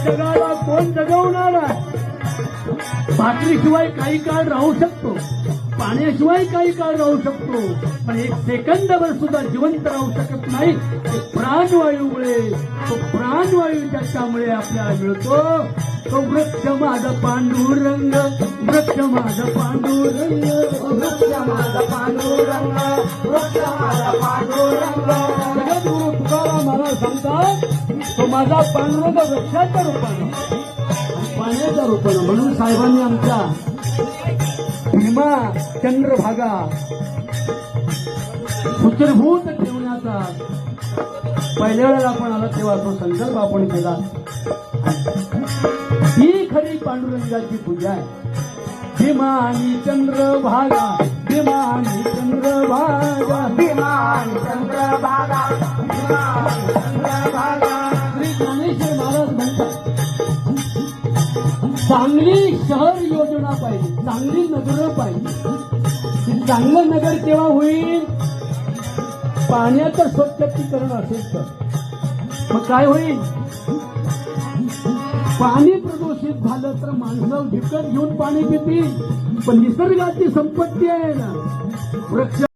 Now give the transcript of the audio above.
जगाला कोण जगवणार आहे? भाकरीशिवाय काही काळ राहू शकतो, पाण्याशिवाय काही काळ राहू शकतो, पण एक सेकंदावर सुद्धा जिवंत राहू शकत नाही. ते प्राणवायूमुळे, तो प्राणवायू ज्याच्यामुळे आपल्याला मिळतो, तो वृक्ष माझा पांडुरंग, वृक्ष माझा पांडुरंग, वृक्ष माझा पांडुरंग, वृक्ष माझा पांडुरंग. जगद्गुरु तुकाराम महाराज सांगतात, तो माझा पांडुरंग वृक्षाच्या रूपानं, पाण्याच्या रूपानं. म्हणून साहेबांनी आमच्या भीमा चंद्रभागा सुचिरभूत ठेवण्याचा पहिल्या वेळेला आपण आला तेव्हा तो संकल्प आपण केला. ही खरी पांडुरंगाची पूजा आहे. भीमा आणि चंद्रभागा, भीमा आणि चंद्रभागा, भीमा आणि चंद्रभागा, भीमा आणि चंद्रभागा. श्री ज्ञानेश्वर महाराज म्हणतात, चांगली शहर योजना पाहिजे, चांगली नगरं पाहिजे. चांगलं नगर केव्हा होईल? पाण्याचं स्वच्छतीकरण असेल तर. मग काय होईल? पाणी प्रदूषित झालं तर माणसं विकत घेऊन पाणी पितील, पण निसर्गाची संपत्ती आहे ना, वृक्ष